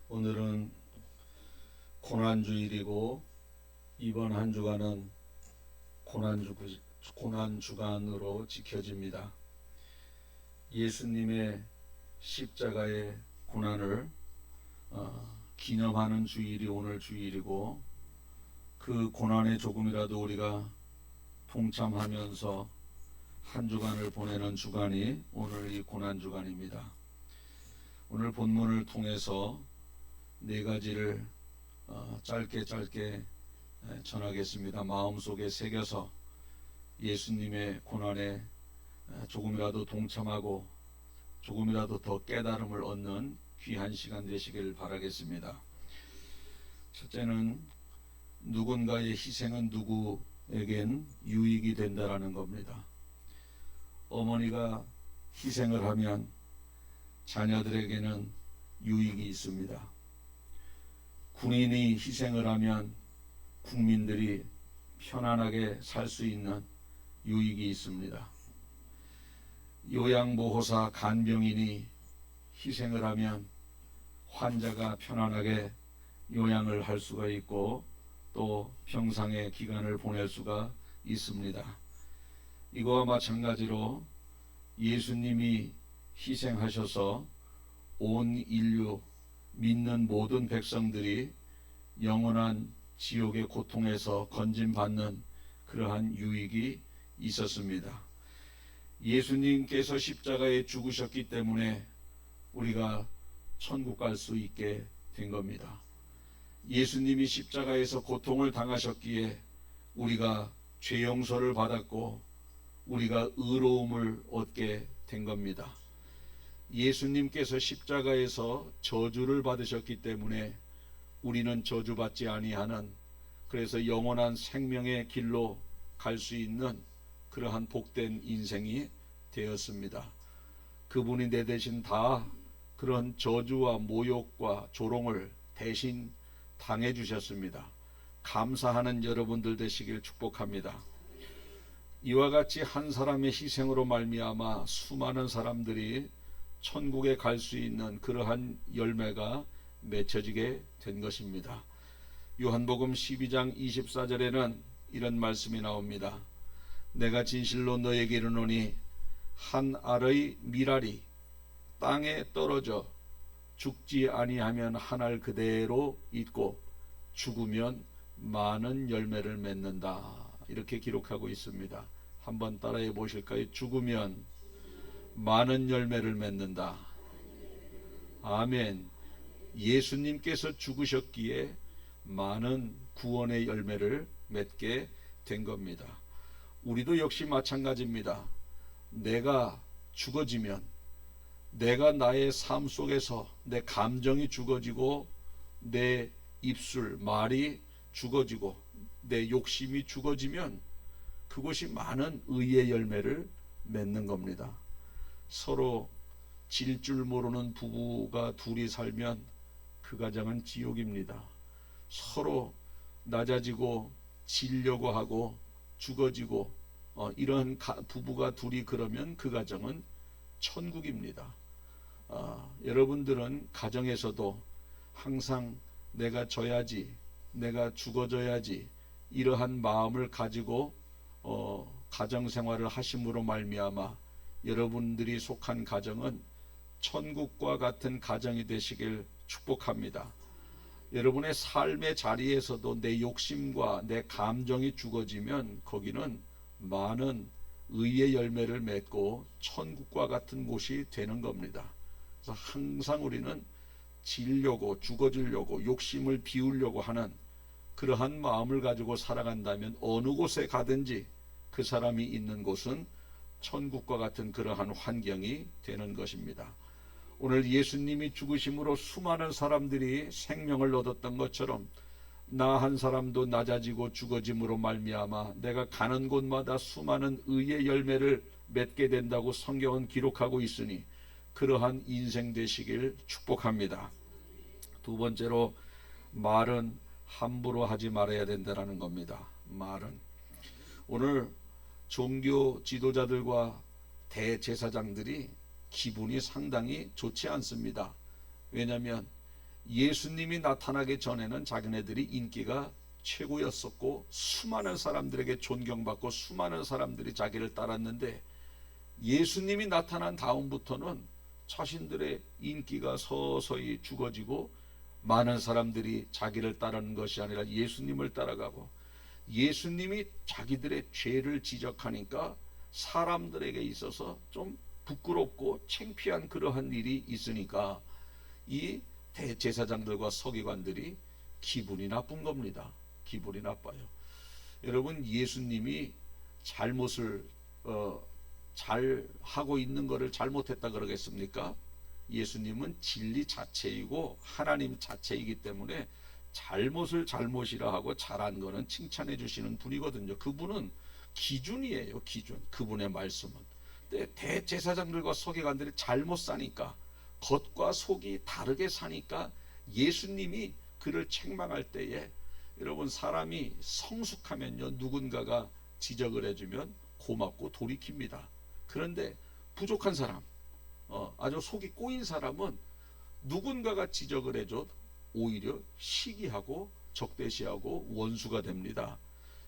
오늘은 고난주일이고 이번 한 주간은 고난주간으로 지켜집니다. 예수님의 십자가의 고난을 기념하는 주일이 오늘 주일이고, 그 고난에 조금이라도 우리가 동참하면서 한 주간을 보내는 주간이 오늘 이 고난주간입니다. 오늘 본문을 통해서 네 가지를 짧게 전하겠습니다. 마음속에 새겨서 예수님의 고난에 조금이라도 동참하고 조금이라도 더 깨달음을 얻는 귀한 시간 되시길 바라겠습니다. 첫째는 누군가의 희생은 누구에겐 유익이 된다라는 겁니다. 어머니가 희생을 하면 자녀들에게는 유익이 있습니다. 군인이 희생을 하면 국민들이 편안하게 살 수 있는 유익이 있습니다. 요양보호사 간병인이 희생을 하면 환자가 편안하게 요양을 할 수가 있고 또 평상의 기간을 보낼 수가 있습니다. 이거와 마찬가지로 예수님이 희생하셔서 온 인류 믿는 모든 백성들이 영원한 지옥의 고통에서 건진받는 그러한 유익이 있었습니다. 예수님께서 십자가에 죽으셨기 때문에 우리가 천국 갈 수 있게 된 겁니다. 예수님이 십자가에서 고통을 당하셨기에 우리가 죄 용서를 받았고 우리가 의로움을 얻게 된 겁니다. 예수님께서 십자가에서 저주를 받으셨기 때문에 우리는 저주받지 아니하는, 그래서 영원한 생명의 길로 갈 수 있는 그러한 복된 인생이 되었습니다. 그분이 내 대신 다 그런 저주와 모욕과 조롱을 대신 당해 주셨습니다. 감사하는 여러분들 되시길 축복합니다. 이와 같이 한 사람의 희생으로 말미암아 수많은 사람들이 천국에 갈 수 있는 그러한 열매가 맺혀지게 된 것입니다. 요한복음 12장 24절에는 이런 말씀이 나옵니다. 내가 진실로 너에게 이르노니 한 알의 밀알이 땅에 떨어져 죽지 아니하면 한 알 그대로 있고 죽으면 많은 열매를 맺는다. 이렇게 기록하고 있습니다. 한번 따라해 보실까요? 죽으면 많은 열매를 맺는다. 아멘. 예수님께서 죽으셨기에 많은 구원의 열매를 맺게 된 겁니다. 우리도 역시 마찬가지입니다. 내가 죽어지면, 내가 나의 삶 속에서 내 감정이 죽어지고 내 입술, 말이 죽어지고 내 욕심이 죽어지면 그것이 많은 의의 열매를 맺는 겁니다. 서로 질 줄 모르는 부부가 둘이 살면 그 가정은 지옥입니다. 서로 낮아지고 지려고 하고 죽어지고 이런 부부가 둘이 그러면 그 가정은 천국입니다. 여러분들은 가정에서도 항상 내가 져야지, 내가 죽어져야지 이러한 마음을 가지고 가정생활을 하심으로 말미암아 여러분들이 속한 가정은 천국과 같은 가정이 되시길 축복합니다. 여러분의 삶의 자리에서도 내 욕심과 내 감정이 죽어지면 거기는 많은 의의 열매를 맺고 천국과 같은 곳이 되는 겁니다. 그래서 항상 우리는 지려고, 죽어지려고, 욕심을 비우려고 하는 그러한 마음을 가지고 살아간다면 어느 곳에 가든지 그 사람이 있는 곳은 천국과 같은 그러한 환경이 되는 것입니다. 오늘 예수님이 죽으심으로 수많은 사람들이 생명을 얻었던 것처럼 나 한 사람도 낮아지고 죽어짐으로 말미암아 내가 가는 곳마다 수많은 의의 열매를 맺게 된다고 성경은 기록하고 있으니 그러한 인생 되시길 축복합니다. 두 번째로, 말은 함부로 하지 말아야 된다는 겁니다. 말은 오늘 종교 지도자들과 대제사장들이 기분이 상당히 좋지 않습니다. 왜냐하면 예수님이 나타나기 전에는 자기네들이 인기가 최고였었고 수많은 사람들에게 존경받고 수많은 사람들이 자기를 따랐는데 예수님이 나타난 다음부터는 자신들의 인기가 서서히 죽어지고 많은 사람들이 자기를 따르는 것이 아니라 예수님을 따라가고 예수님이 자기들의 죄를 지적하니까 사람들에게 있어서 좀 부끄럽고 창피한 그러한 일이 있으니까 이 대제사장들과 서기관들이 기분이 나쁜 겁니다. 기분이 나빠요. 여러분, 예수님이 잘못을 잘 하고 있는 것을 잘못했다 그러겠습니까? 예수님은 진리 자체이고 하나님 자체이기 때문에 잘못을 잘못이라 하고 잘한 거는 칭찬해 주시는 분이거든요. 그분은 기준이에요. 기준. 그분의 말씀은. 근데 대제사장들과 서기관들이 잘못 사니까 겉과 속이 다르게 사니까 예수님이 그를 책망할 때에 여러분, 사람이 성숙하면요 누군가가 지적을 해주면 고맙고 돌이킵니다. 그런데 부족한 사람, 아주 속이 꼬인 사람은 누군가가 지적을 해줘 오히려 시기하고 적대시하고 원수가 됩니다.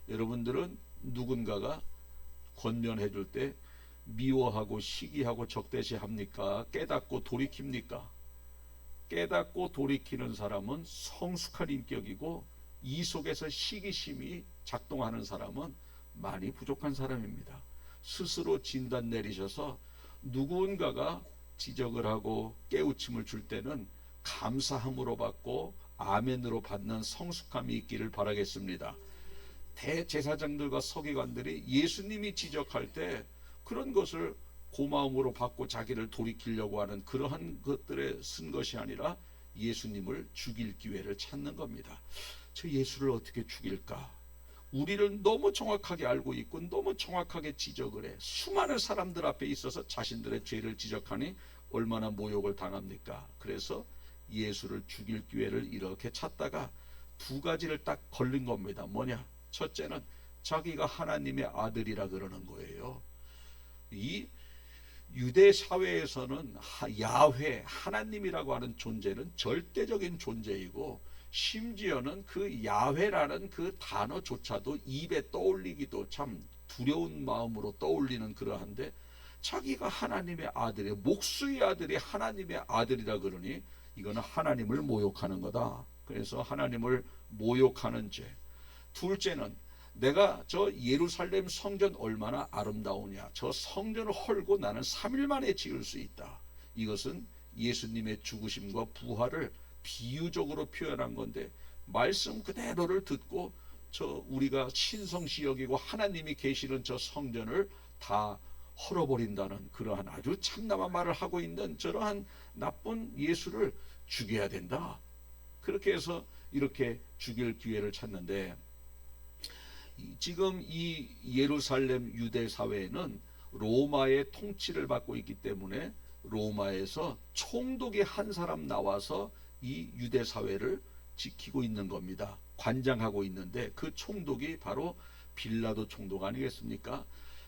여러분들은 누군가가 권면해 줄 때 미워하고 시기하고 적대시합니까? 깨닫고 돌이킵니까? 깨닫고 돌이키는 사람은 성숙한 인격이고 이 속에서 시기심이 작동하는 사람은 많이 부족한 사람입니다. 스스로 진단 내리셔서 누군가가 지적을 하고 깨우침을 줄 때는 감사함으로 받고 아멘으로 받는 성숙함이 있기를 바라겠습니다. 대제사장들과 서기관들이 예수님이 지적할 때 그런 것을 고마움으로 받고 자기를 돌이키려고 하는 그러한 것들에 쓴 것이 아니라 예수님을 죽일 기회를 찾는 겁니다. 저 예수를 어떻게 죽일까? 우리를 너무 정확하게 알고 있고 너무 정확하게 지적을 해. 수많은 사람들 앞에 있어서 자신들의 죄를 지적하니 얼마나 모욕을 당합니까? 그래서 예수를 죽일 기회를 이렇게 찾다가 두 가지를 딱 걸린 겁니다. 뭐냐? 첫째는 자기가 하나님의 아들이라 그러는 거예요. 이 유대 사회에서는 야훼, 하나님이라고 하는 존재는 절대적인 존재이고 심지어는 그 야훼라는 그 단어조차도 입에 떠올리기도 참 두려운 마음으로 떠올리는 그러한데 자기가 하나님의 아들이에요. 목수의 아들이 하나님의 아들이라 그러니 이거는 하나님을 모욕하는 거다. 그래서 하나님을 모욕하는 죄. 둘째는 내가 저 예루살렘 성전 얼마나 아름다우냐. 저 성전을 헐고 나는 3일 만에 지을 수 있다. 이것은 예수님의 죽으심과 부활을 비유적으로 표현한 건데 말씀 그대로를 듣고 저 우리가 신성시 여기고 하나님이 계시는 저 성전을 다 헐어버린다는 그러한 아주 참담한 말을 하고 있는 저러한 나쁜 예수를 죽여야 된다. 그렇게 해서 이렇게 죽일 기회를 찾는데 지금 이 예루살렘 유대 사회는 로마의 통치를 받고 있기 때문에 로마에서 총독이 한 사람 나와서 이 유대 사회를 지키고 있는 겁니다. 관장하고 있는데 그 총독이 바로 빌라도 총독 아니겠습니까?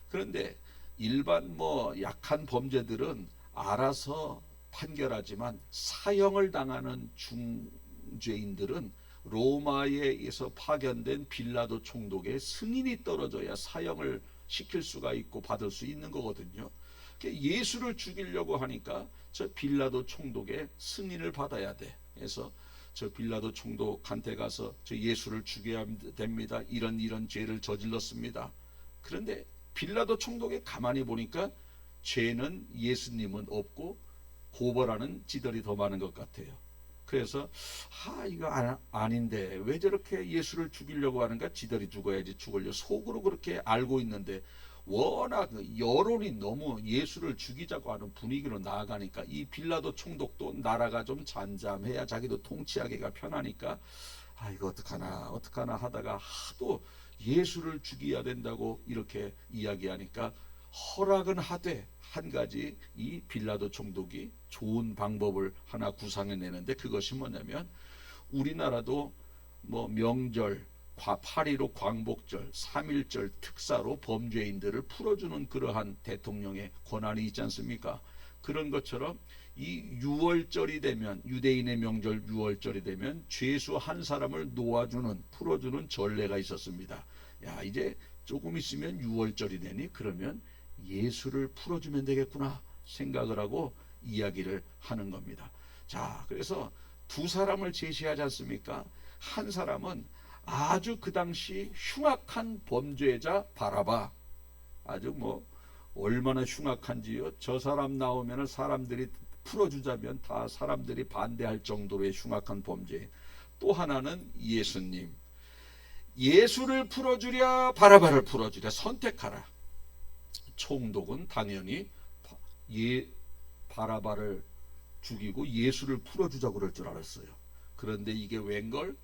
그런데 일반 약한 범죄들은 알아서 판결하지만 사형을 당하는 중죄인들은 로마에서 파견된 빌라도 총독의 승인이 떨어져야 사형을 시킬 수가 있고 받을 수 있는 거거든요. 예수를 죽이려고 하니까 저 빌라도 총독의 승인을 받아야 돼. 그래서 저 빌라도 총독한테 가서 저 예수를 죽여야 됩니다. 이런 죄를 저질렀습니다. 그런데 빌라도 총독이 가만히 보니까 죄는 예수님은 없고 고발하는 지들이 더 많은 것 같아요. 그래서 이거 아닌데 왜 저렇게 예수를 죽이려고 하는가? 지들이 죽어야지 죽을려 속으로 그렇게 알고 있는데 워낙 여론이 너무 예수를 죽이자고 하는 분위기로 나아가니까 이 빌라도 총독도 나라가 좀 잠잠해야 자기도 통치하기가 편하니까 이거 어떡하나 하다가 하도 예수를 죽여야 된다고 이렇게 이야기하니까 허락은 하되 한 가지 이 빌라도 총독이 좋은 방법을 하나 구상해내는데 그것이 뭐냐면 우리나라도 명절 8.15 광복절 3.1절 특사로 범죄인들을 풀어주는 그러한 대통령의 권한이 있지 않습니까? 그런 것처럼 이 유월절이 되면, 유대인의 명절 유월절이 되면 죄수 한 사람을 놓아주는, 풀어주는 전례가 있었습니다. 야, 이제 조금 있으면 유월절이 되니 그러면 예수를 풀어주면 되겠구나 생각을 하고 이야기를 하는 겁니다. 자, 그래서 두 사람을 제시하지 않습니까? 한 사람은 아주 그 당시 흉악한 범죄자 바라바, 아주 뭐 얼마나 흉악한지요. 저 사람 나오면 사람들이 풀어주자면 다 사람들이 반대할 정도로의 흉악한 범죄. 또 하나는 예수님. 예수를 풀어주랴 바라바를 풀어주랴, 선택하라. 총독은 당연히 바라바를 죽이고 예수를 풀어주자고 그럴 줄 알았어요. 그런데 이게 웬걸?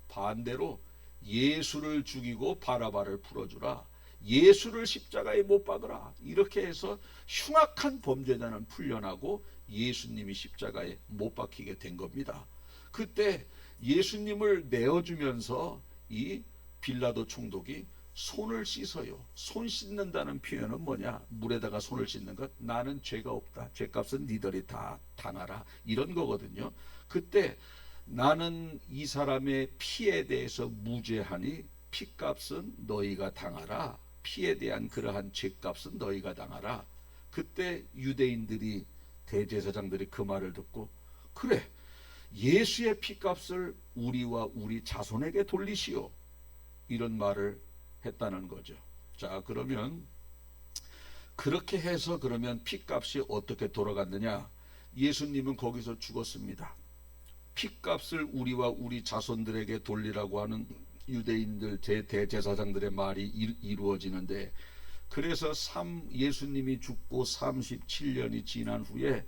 반대로 예수를 죽이고 바라바를 풀어주라, 예수를 십자가에 못 박으라, 이렇게 해서 흉악한 범죄자는 풀려나고 예수님이 십자가에 못 박히게 된 겁니다. 그때 예수님을 내어주면서 이 빌라도 총독이 손을 씻어요. 손 씻는다는 표현은 뭐냐? 물에다가 손을 씻는 것. 나는 죄가 없다, 죄값은 니들이 다 당하라, 이런 거거든요. 그때 나는 이 사람의 피에 대해서 무죄하니 피값은 너희가 당하라, 피에 대한 그러한 죄값은 너희가 당하라. 그때 유대인들이, 대제사장들이 그 말을 듣고, 그래, 예수의 피값을 우리와 우리 자손에게 돌리시오, 이런 말을 했다는 거죠. 자, 그러면 그렇게 해서 그러면 피값이 어떻게 돌아갔느냐? 예수님은 거기서 죽었습니다. 피값을 우리와 우리 자손들에게 돌리라고 하는 유대인들 대제사장들의 말이 이루어지는데, 그래서 예수님이 죽고 37년이 지난 후에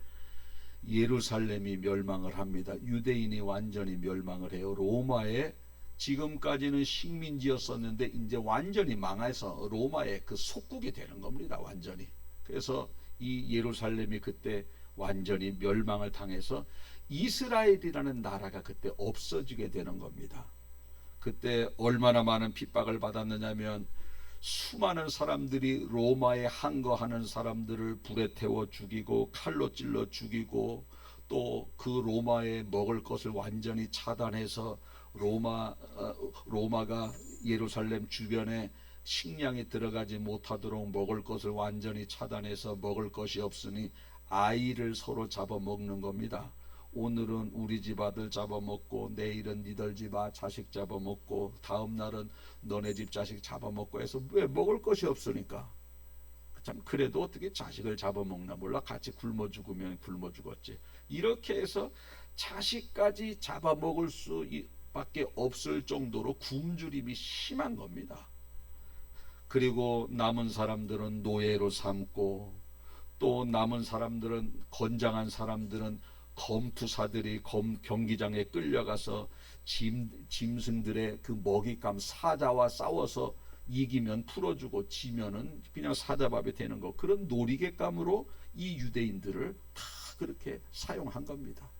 예루살렘이 멸망을 합니다. 유대인이 완전히 멸망을 해요. 로마에, 지금까지는 식민지였었는데 이제 완전히 망해서 로마의 그 속국이 되는 겁니다. 완전히. 그래서 이 예루살렘이 그때 완전히 멸망을 당해서 이스라엘이라는 나라가 그때 없어지게 되는 겁니다. 그때 얼마나 많은 핍박을 받았느냐면, 수많은 사람들이 로마에 항거하는 사람들을 불에 태워 죽이고 칼로 찔러 죽이고, 또 그 로마에 먹을 것을 완전히 차단해서 로마가 예루살렘 주변에 식량이 들어가지 못하도록 먹을 것을 완전히 차단해서 먹을 것이 없으니 아이를 서로 잡아먹는 겁니다. 오늘은 우리 집 아들 잡아먹고, 내일은 니들 집 자식 잡아먹고, 다음 날은 너네 집 자식 잡아먹고 해서, 왜? 먹을 것이 없으니까. 참, 그래도 어떻게 자식을 잡아먹나 몰라. 같이 굶어 죽으면 굶어 죽었지. 이렇게 해서 자식까지 잡아먹을 수밖에 없을 정도로 굶주림이 심한 겁니다. 그리고 남은 사람들은 노예로 삼고, 또 남은 사람들은, 건장한 사람들은 검투사들이 경기장에 끌려가서 짐승들의 그 먹잇감 사자와 싸워서 이기면 풀어주고 지면은 그냥 사자밥이 되는 거, 그런 놀이객감으로 이 유대인들을 다 그렇게 사용한 겁니다.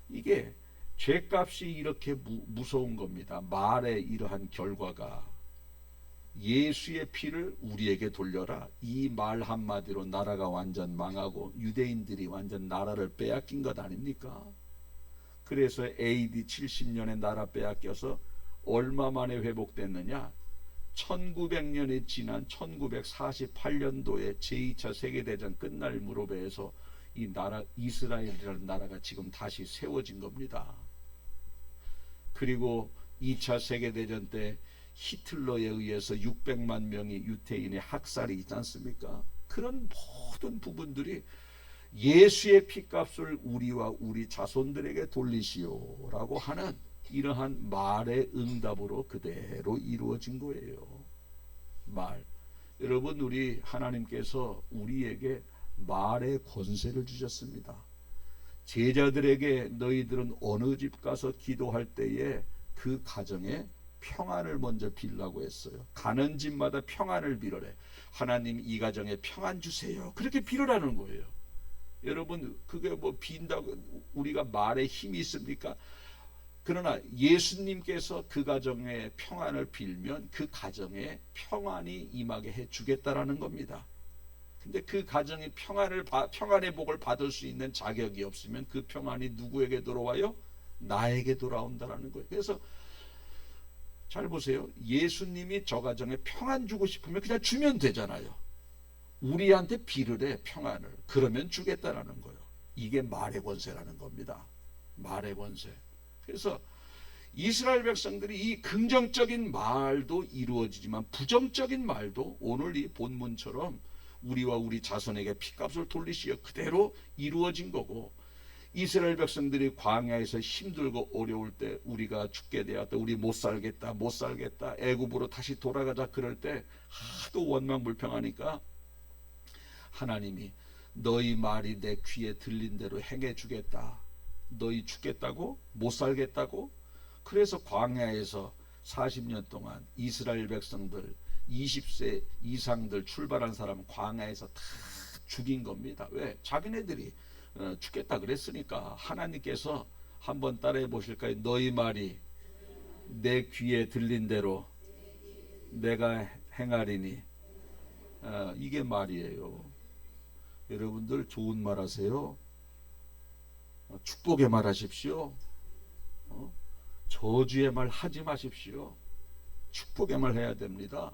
이게 죄값이 이렇게 무서운 겁니다. 말의 이러한 결과가, 예수의 피를 우리에게 돌려라, 이 말 한마디로 나라가 완전 망하고 유대인들이 완전 나라를 빼앗긴 것 아닙니까? 그래서 AD 70년에 나라 빼앗겨서 얼마 만에 회복됐느냐? 1900년이 지난 1948년도에 제2차 세계대전 끝날 무렵에서 이 나라, 이스라엘이라는 나라가 지금 다시 세워진 겁니다. 그리고 2차 세계대전 때 히틀러에 의해서 600만 명의 유태인의 학살이 있지 않습니까? 그런 모든 부분들이 예수의 피값을 우리와 우리 자손들에게 돌리시오라고 하는 이러한 말의 응답으로 그대로 이루어진 거예요. 말. 여러분, 우리 하나님께서 우리에게 말의 권세를 주셨습니다. 제자들에게 너희들은 어느 집 가서 기도할 때에 그 가정에 평안을 먼저 빌라고 했어요. 가는 집마다 평안을 빌으래. 하나님, 이 가정에 평안 주세요, 그렇게 빌으라는 거예요. 여러분, 그게 뭐 빈다고 우리가 말에 힘이 있습니까? 그러나 예수님께서 그 가정에 평안을 빌면 그 가정에 평안이 임하게 해 주겠다라는 겁니다. 근데 그 가정이 평안의 복을 받을 수 있는 자격이 없으면 그 평안이 누구에게 돌아와요? 나에게 돌아온다라는 거예요. 그래서 잘 보세요. 예수님이 저 가정에 평안 주고 싶으면 그냥 주면 되잖아요. 우리한테 비를 해, 평안을. 그러면 주겠다라는 거예요. 이게 말의 권세라는 겁니다. 말의 권세. 그래서 이스라엘 백성들이 이 긍정적인 말도 이루어지지만 부정적인 말도 오늘 이 본문처럼 우리와 우리 자손에게 핏값을 돌리시어 그대로 이루어진 거고, 이스라엘 백성들이 광야에서 힘들고 어려울 때 우리가 죽게 되었다, 우리 못 살겠다 애굽으로 다시 돌아가자 그럴 때 하도 원망불평하니까 하나님이 너희 말이 내 귀에 들린 대로 행해 주겠다. 너희 죽겠다고? 못 살겠다고? 그래서 광야에서 40년 동안 이스라엘 백성들 20세 이상들 출발한 사람 광야에서 다 죽인 겁니다. 왜? 자기네들이 죽겠다 그랬으니까. 하나님께서 한번 따라해 보실까요? 너희 말이 내 귀에 들린 대로 내가 행하리니. 이게 말이에요. 여러분들 좋은 말 하세요. 축복의 말 하십시오. 저주의 말 하지 마십시오. 축복의 말 해야 됩니다.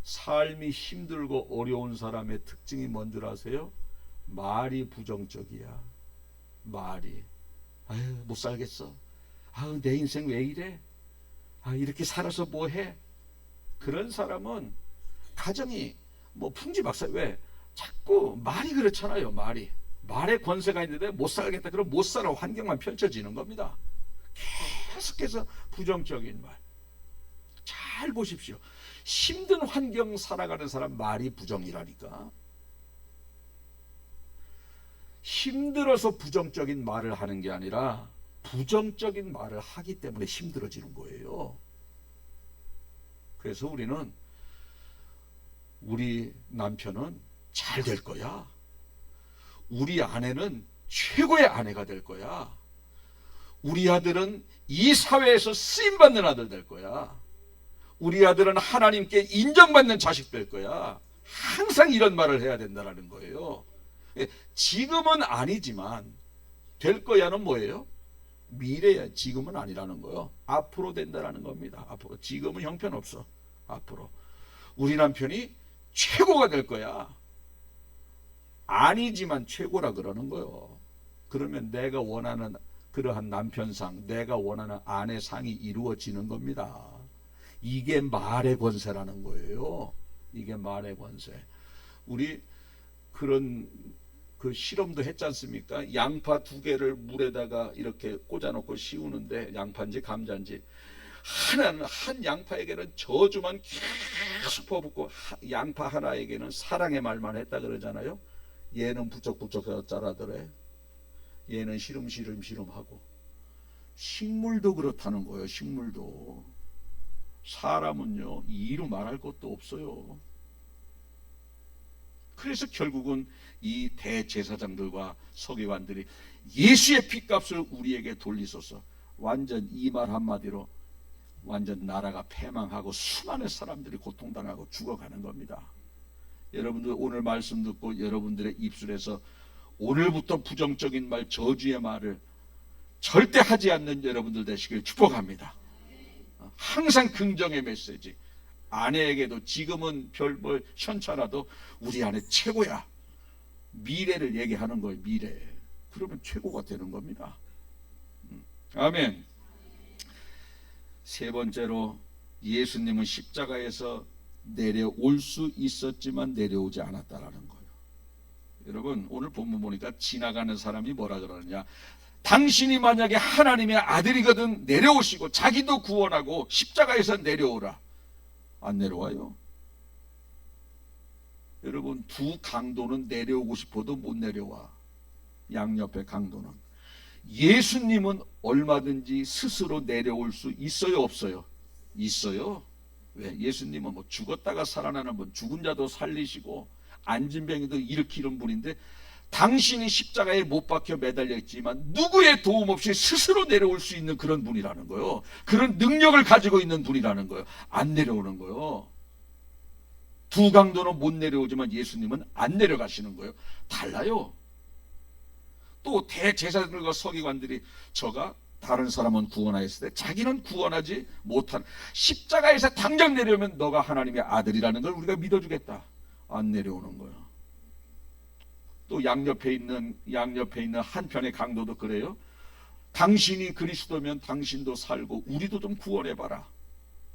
삶이 힘들고 어려운 사람의 특징이 뭔 줄 아세요? 말이 부정적이야. 말이 아유 못 살겠어. 아유 내 인생 왜 이래? 아 이렇게 살아서 뭐해? 그런 사람은 가정이 뭐 풍지박산. 왜? 자꾸 말이 그렇잖아요. 말의 권세가 있는데 못 살겠다 그럼 못 살아. 환경만 펼쳐지는 겁니다. 계속해서 부정적인 말. 잘 보십시오. 힘든 환경 살아가는 사람 말이 부정이라니까. 힘들어서 부정적인 말을 하는 게 아니라 부정적인 말을 하기 때문에 힘들어지는 거예요. 그래서 우리 남편은 잘 될 거야. 우리 아내는 최고의 아내가 될 거야. 우리 아들은 이 사회에서 쓰임받는 아들 될 거야. 우리 아들은 하나님께 인정받는 자식 될 거야. 항상 이런 말을 해야 된다는 거예요. 지금은 아니지만 될 거야는 뭐예요? 미래야. 지금은 아니라는 거예요. 앞으로 된다는 겁니다. 앞으로. 지금은 형편없어. 앞으로 우리 남편이 최고가 될 거야. 아니지만 최고라 그러는 거예요. 그러면 내가 원하는 그러한 남편상, 내가 원하는 아내상이 이루어지는 겁니다. 이게 말의 권세라는 거예요. 이게 말의 권세. 우리 그런 그 실험도 했지 않습니까? 양파 2개를 물에다가 이렇게 꽂아놓고 씌우는데, 양파인지 감자인지, 한 양파에게는 저주만 계속 퍼붓고 양파 하나에게는 사랑의 말만 했다 그러잖아요. 얘는 부쩍부쩍 자라더래. 얘는 시름시름하고. 식물도 그렇다는 거예요. 식물도. 사람은요 이루 말할 것도 없어요. 그래서 결국은 이 대제사장들과 서기관들이 예수의 핏값을 우리에게 돌리소서. 완전 이 말 한마디로 완전 나라가 패망하고 수많은 사람들이 고통당하고 죽어가는 겁니다. 여러분들 오늘 말씀 듣고 여러분들의 입술에서 오늘부터 부정적인 말, 저주의 말을 절대 하지 않는 여러분들 되시길 축복합니다. 항상 긍정의 메시지. 아내에게도 지금은 별 뭐 현찮아도 우리 아내 최고야. 미래를 얘기하는 거예요. 미래. 그러면 최고가 되는 겁니다. 아멘. 세 번째로 예수님은 십자가에서 내려올 수 있었지만 내려오지 않았다라는 거예요. 여러분 오늘 본문 보니까 지나가는 사람이 뭐라 그러느냐. 당신이 만약에 하나님의 아들이거든 내려오시고 자기도 구원하고 십자가에서 내려오라. 안 내려와요. 여러분 두 강도는 내려오고 싶어도 못 내려와. 양옆의 강도는. 예수님은 얼마든지 스스로 내려올 수 있어요 없어요? 있어요. 왜? 예수님은 뭐 죽었다가 살아나는 분, 죽은 자도 살리시고 앉은 병이도 일으키는 분인데, 당신이 십자가에 못 박혀 매달려 있지만 누구의 도움 없이 스스로 내려올 수 있는 그런 분이라는 거예요. 그런 능력을 가지고 있는 분이라는 거예요. 안 내려오는 거예요. 두 강도는 못 내려오지만 예수님은 안 내려가시는 거예요. 달라요. 또 대제사장들과 서기관들이 저가 다른 사람은 구원하였을 때 자기는 구원하지 못한, 십자가에서 당장 내려오면 너가 하나님의 아들이라는 걸 우리가 믿어주겠다. 안 내려오는 거예요. 또 양옆에 있는 한편의 강도도 그래요. 당신이 그리스도면 당신도 살고 우리도 좀 구원해봐라.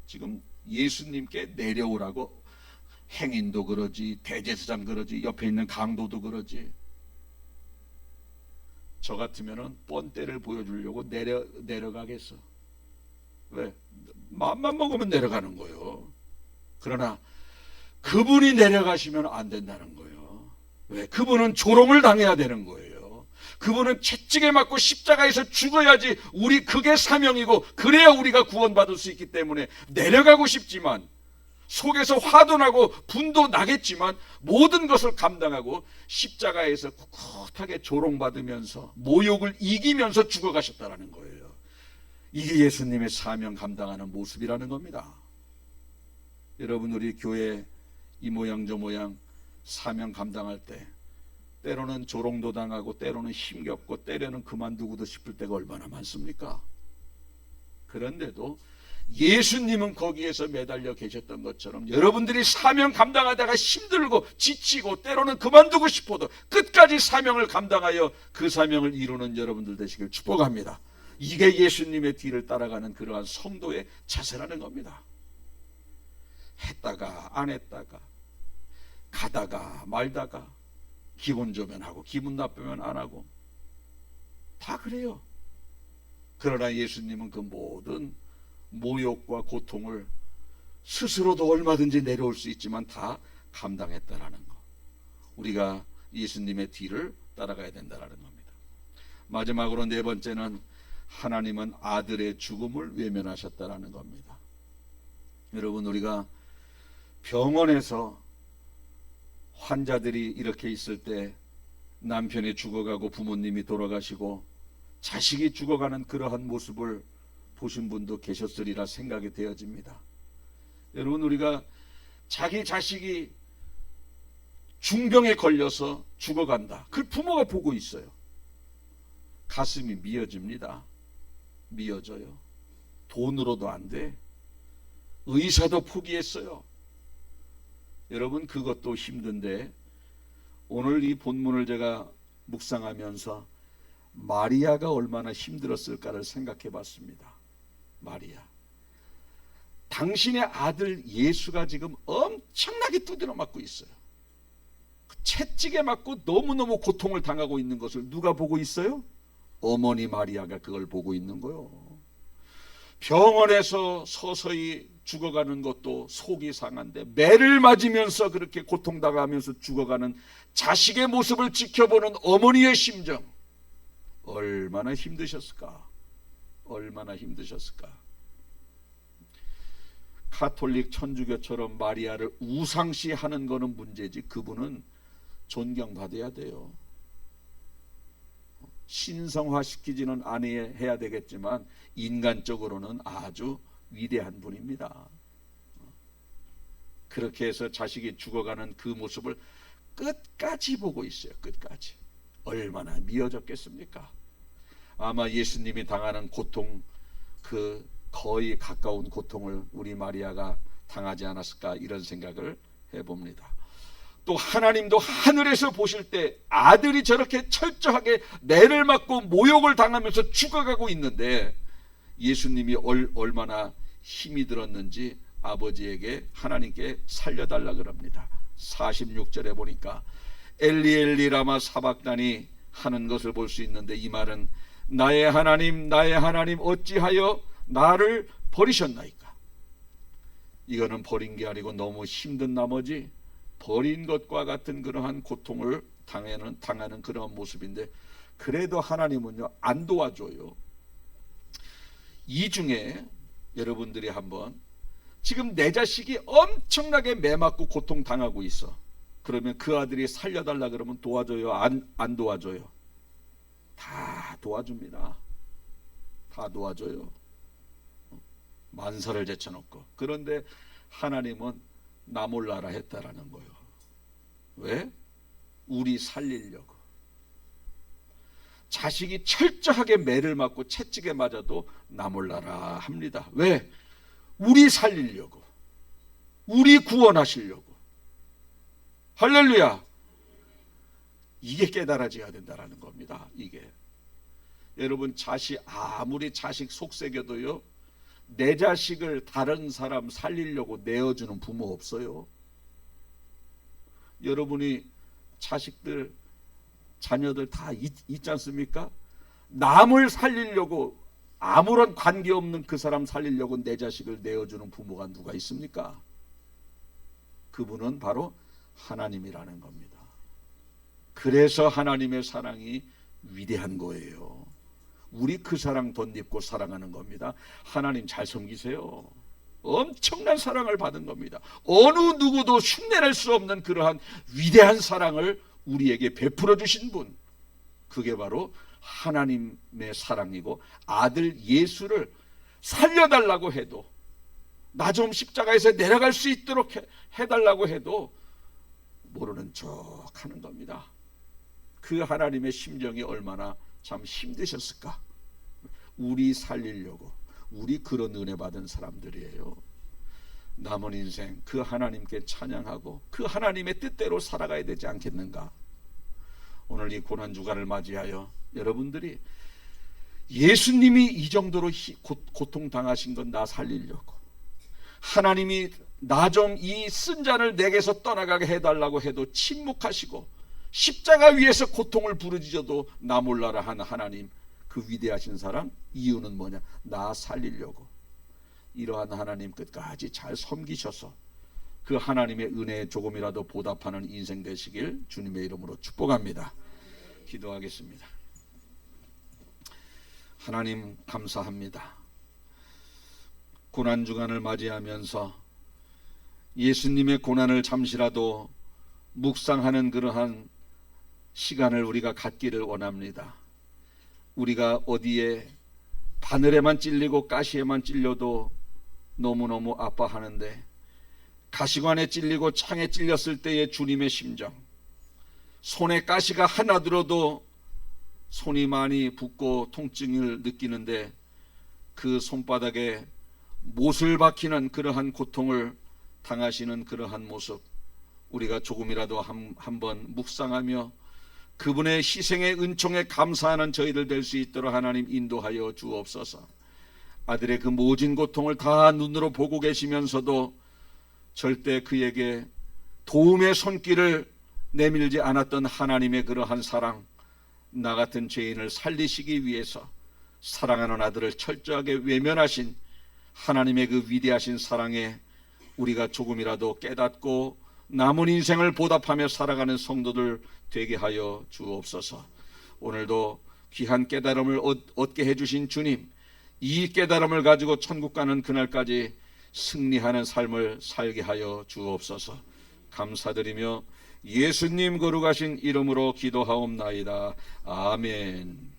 지금 예수님께 내려오라고 행인도 그러지, 대제사장 그러지, 옆에 있는 강도도 그러지. 저 같으면은 뻔때를 보여주려고 내려가겠어. 왜? 마음만 먹으면 내려가는 거예요. 그러나 그분이 내려가시면 안 된다는 거예요. 왜? 그분은 조롱을 당해야 되는 거예요. 그분은 채찍에 맞고 십자가에서 죽어야지 우리 그게 사명이고, 그래야 우리가 구원받을 수 있기 때문에 내려가고 싶지만, 속에서 화도 나고 분도 나겠지만 모든 것을 감당하고 십자가에서 꿋꿋하게 조롱받으면서 모욕을 이기면서 죽어가셨다는 거예요. 이게 예수님의 사명 감당하는 모습이라는 겁니다. 여러분, 우리 교회 이 모양 저 모양 사명 감당할 때 때로는 조롱도 당하고 때로는 힘겹고 때로는 그만두고도 싶을 때가 얼마나 많습니까? 그런데도 예수님은 거기에서 매달려 계셨던 것처럼 여러분들이 사명 감당하다가 힘들고 지치고 때로는 그만두고 싶어도 끝까지 사명을 감당하여 그 사명을 이루는 여러분들 되시길 축복합니다. 이게 예수님의 뒤를 따라가는 그러한 성도의 자세라는 겁니다. 했다가 안 했다가, 가다가 말다가, 기분 좋으면 하고 기분 나쁘면 안 하고, 다 그래요. 그러나 예수님은 그 모든 모욕과 고통을 스스로도 얼마든지 내려올 수 있지만 다 감당했다라는 것. 우리가 예수님의 뒤를 따라가야 된다라는 겁니다. 마지막으로 네 번째는 하나님은 아들의 죽음을 외면하셨다라는 겁니다. 여러분, 우리가 병원에서 환자들이 이렇게 있을 때 남편이 죽어가고 부모님이 돌아가시고 자식이 죽어가는 그러한 모습을 보신 분도 계셨으리라 생각이 되어집니다. 여러분, 우리가 자기 자식이 중병에 걸려서 죽어간다, 그걸 부모가 보고 있어요. 가슴이 미어집니다. 미어져요. 돈으로도 안 돼. 의사도 포기했어요. 여러분, 그것도 힘든데 오늘 이 본문을 제가 묵상하면서 마리아가 얼마나 힘들었을까를 생각해 봤습니다. 마리아, 당신의 아들 예수가 지금 엄청나게 두드려 맞고 있어요. 채찍에 맞고 너무너무 고통을 당하고 있는 것을 누가 보고 있어요? 어머니 마리아가 그걸 보고 있는 거예요. 병원에서 서서히 죽어가는 것도 속이 상한데 매를 맞으면서 그렇게 고통당하면서 죽어가는 자식의 모습을 지켜보는 어머니의 심정, 얼마나 힘드셨을까? 얼마나 힘드셨을까? 가톨릭 천주교처럼 마리아를 우상시하는 것은 문제지, 그분은 존경받아야 돼요. 신성화시키지는 않아야 되겠지만 인간적으로는 아주 위대한 분입니다. 그렇게 해서 자식이 죽어가는 그 모습을 끝까지 보고 있어요. 끝까지. 얼마나 미어졌겠습니까? 아마 예수님이 당하는 고통, 그 거의 가까운 고통을 우리 마리아가 당하지 않았을까, 이런 생각을 해봅니다. 또 하나님도 하늘에서 보실 때 아들이 저렇게 철저하게 매를 맞고 모욕을 당하면서 죽어가고 있는데 예수님이 얼마나 힘이 들었는지 아버지에게, 하나님께 살려달라 그럽니다. 46절에 보니까 엘리 엘리 라마 사박다니 하는 것을 볼 수 있는데, 이 말은 나의 하나님 나의 하나님 어찌하여 나를 버리셨나이까. 이거는 버린 게 아니고 너무 힘든 나머지 버린 것과 같은 그러한 고통을 당하는 그러한 모습인데, 그래도 하나님은요 안 도와줘요. 이 중에 여러분들이 한번, 지금 내 자식이 엄청나게 매맞고 고통당하고 있어. 그러면 그 아들이 살려달라 그러면 도와줘요? 안 도와줘요? 다 도와줍니다. 다 도와줘요. 만사를 제쳐놓고. 그런데 하나님은 나 몰라라 했다라는 거예요. 왜? 우리 살리려고. 자식이 철저하게 매를 맞고 채찍에 맞아도 나 몰라라 합니다. 왜? 우리 살리려고, 우리 구원하시려고. 할렐루야. 이게 깨달아져야 된다는 겁니다. 이게. 여러분, 아무리 자식 속삭여도요, 내 자식을 다른 사람 살리려고 내어주는 부모 없어요. 여러분이 자녀들 다 있지 않습니까? 남을 살리려고, 아무런 관계없는 그 사람 살리려고 내 자식을 내어주는 부모가 누가 있습니까? 그분은 바로 하나님이라는 겁니다. 그래서 하나님의 사랑이 위대한 거예요. 우리 그 사랑 덧입고 사랑하는 겁니다. 하나님 잘 섬기세요. 엄청난 사랑을 받은 겁니다. 어느 누구도 흉내낼 수 없는 그러한 위대한 사랑을 우리에게 베풀어 주신 분, 그게 바로 하나님의 사랑이고, 아들 예수를 살려달라고 해도, 나 좀 십자가에서 내려갈 수 있도록 해달라고 해도 모르는 척 하는 겁니다. 그 하나님의 심정이 얼마나 참 힘드셨을까. 우리 살리려고, 우리 그런 은혜 받은 사람들이에요. 남은 인생 그 하나님께 찬양하고 그 하나님의 뜻대로 살아가야 되지 않겠는가. 오늘 이 고난주간을 맞이하여 여러분들이 예수님이 이 정도로 고통당하신 건 나 살리려고, 하나님이 나 좀 이 쓴 잔을 내게서 떠나가게 해달라고 해도 침묵하시고 십자가 위에서 고통을 부르짖어도 나 몰라라 하는 하나님, 그 위대하신 사랑, 이유는 뭐냐? 나 살리려고. 이러한 하나님 끝까지 잘 섬기셔서 그 하나님의 은혜에 조금이라도 보답하는 인생 되시길 주님의 이름으로 축복합니다. 기도하겠습니다. 하나님 감사합니다. 고난주간을 맞이하면서 예수님의 고난을 잠시라도 묵상하는 그러한 시간을 우리가 갖기를 원합니다. 우리가 어디에 바늘에만 찔리고 가시에만 찔려도 너무너무 아파하는데, 가시관에 찔리고 창에 찔렸을 때의 주님의 심정, 손에 가시가 하나 들어도 손이 많이 붓고 통증을 느끼는데 그 손바닥에 못을 박히는 그러한 고통을 당하시는 그러한 모습, 우리가 조금이라도 한번 묵상하며 그분의 희생의 은총에 감사하는 저희들 될 수 있도록 하나님 인도하여 주옵소서. 아들의 그 모진 고통을 다 눈으로 보고 계시면서도 절대 그에게 도움의 손길을 내밀지 않았던 하나님의 그러한 사랑, 나 같은 죄인을 살리시기 위해서 사랑하는 아들을 철저하게 외면하신 하나님의 그 위대하신 사랑에 우리가 조금이라도 깨닫고 남은 인생을 보답하며 살아가는 성도들 되게 하여 주옵소서. 오늘도 귀한 깨달음을 얻게 해주신 주님, 이 깨달음을 가지고 천국 가는 그날까지 승리하는 삶을 살게 하여 주옵소서. 감사드리며 예수님 거룩하신 이름으로 기도하옵나이다. 아멘.